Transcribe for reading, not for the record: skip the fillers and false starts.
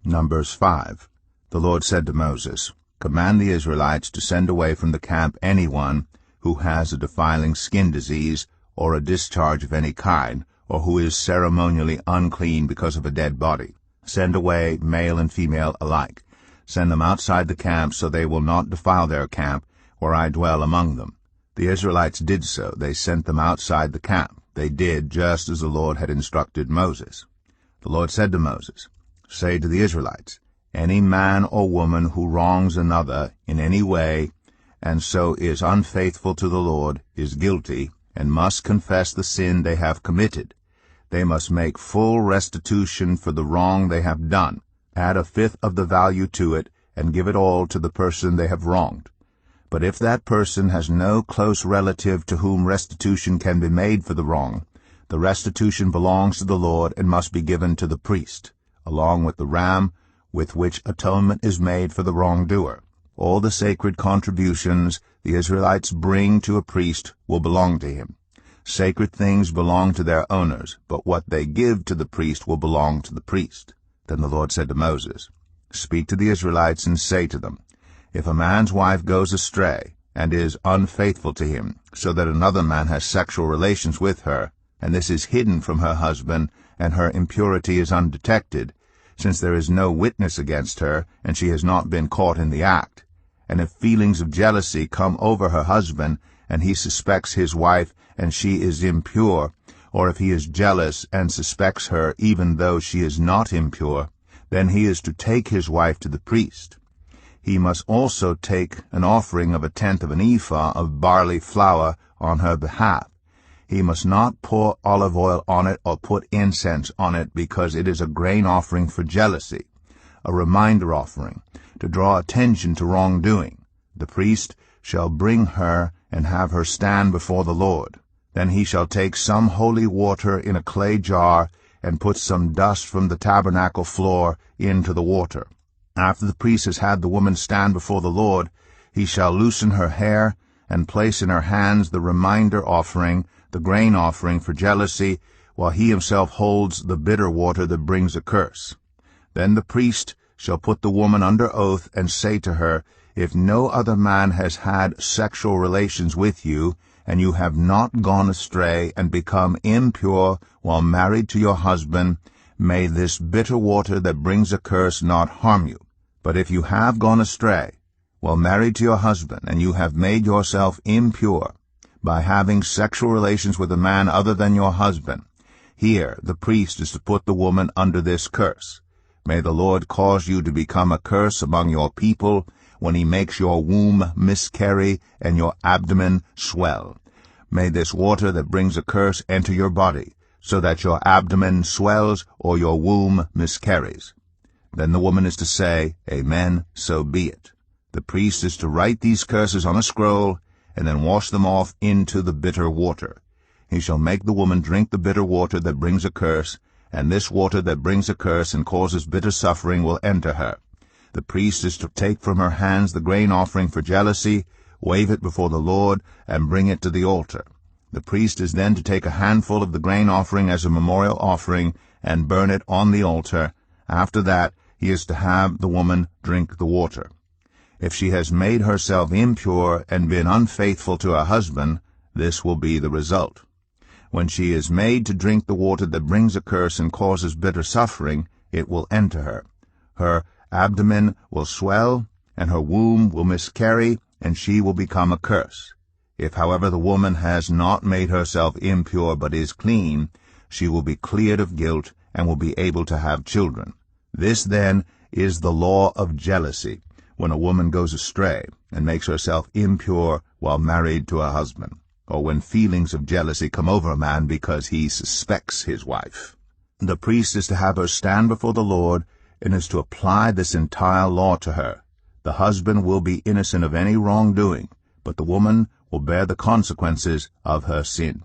Numbers 5. The Lord said to Moses, Command the Israelites to send away from the camp anyone who has a defiling skin disease or a discharge of any kind, or who is ceremonially unclean because of a dead body. Send away male and female alike. Send them outside the camp, so they will not defile their camp, where I dwell among them. The Israelites did so. They sent them outside the camp. They did just as the Lord had instructed Moses. The Lord said to Moses, Say to the Israelites, Any man or woman who wrongs another in any way, and so is unfaithful to the Lord, is guilty, and must confess the sin they have committed. They must make full restitution for the wrong they have done, add 1/5 of the value to it, and give it all to the person they have wronged. But if that person has no close relative to whom restitution can be made for the wrong, the restitution belongs to the Lord and must be given to the priest, along with the ram with which atonement is made for the wrongdoer. All the sacred contributions the Israelites bring to a priest will belong to him. Sacred things belong to their owners, but what they give to the priest will belong to the priest. Then the Lord said to Moses, Speak to the Israelites and say to them, If a man's wife goes astray and is unfaithful to him, so that another man has sexual relations with her, and this is hidden from her husband, and her impurity is undetected, since there is no witness against her, and she has not been caught in the act, and if feelings of jealousy come over her husband, and he suspects his wife, and she is impure, or if he is jealous and suspects her even though she is not impure, then he is to take his wife to the priest. He must also take an offering of 1/10 of an ephah of barley flour on her behalf. He must not pour olive oil on it or put incense on it, because it is a grain offering for jealousy, a reminder offering, to draw attention to wrongdoing. The priest shall bring her and have her stand before the Lord. Then he shall take some holy water in a clay jar and put some dust from the tabernacle floor into the water. After the priest has had the woman stand before the Lord, he shall loosen her hair and place in her hands the reminder offering, the grain offering for jealousy, while he himself holds the bitter water that brings a curse. Then the priest shall put the woman under oath and say to her, If no other man has had sexual relations with you, and you have not gone astray and become impure while married to your husband, may this bitter water that brings a curse not harm you. But if you have gone astray while married to your husband, and you have made yourself impure by having sexual relations with a man other than your husband, here the priest is to put the woman under this curse. May the Lord cause you to become a curse among your people when he makes your womb miscarry and your abdomen swell. May this water that brings a curse enter your body, so that your abdomen swells or your womb miscarries. Then the woman is to say, Amen, so be it. The priest is to write these curses on a scroll, and then wash them off into the bitter water. He shall make the woman drink the bitter water that brings a curse, and this water that brings a curse and causes bitter suffering will enter her. The priest is to take from her hands the grain offering for jealousy, wave it before the Lord, and bring it to the altar. The priest is then to take a handful of the grain offering as a memorial offering and burn it on the altar. After that, he is to have the woman drink the water. If she has made herself impure and been unfaithful to her husband, this will be the result. When she is made to drink the water that brings a curse and causes bitter suffering, it will enter her. Her abdomen will swell, and her womb will miscarry, and she will become a curse. If, however, the woman has not made herself impure but is clean, she will be cleared of guilt and will be able to have children. This, then, is the law of jealousy, when a woman goes astray and makes herself impure while married to a husband, or when feelings of jealousy come over a man because he suspects his wife. The priest is to have her stand before the Lord and is to apply this entire law to her. The husband will be innocent of any wrongdoing, but the woman will bear the consequences of her sin.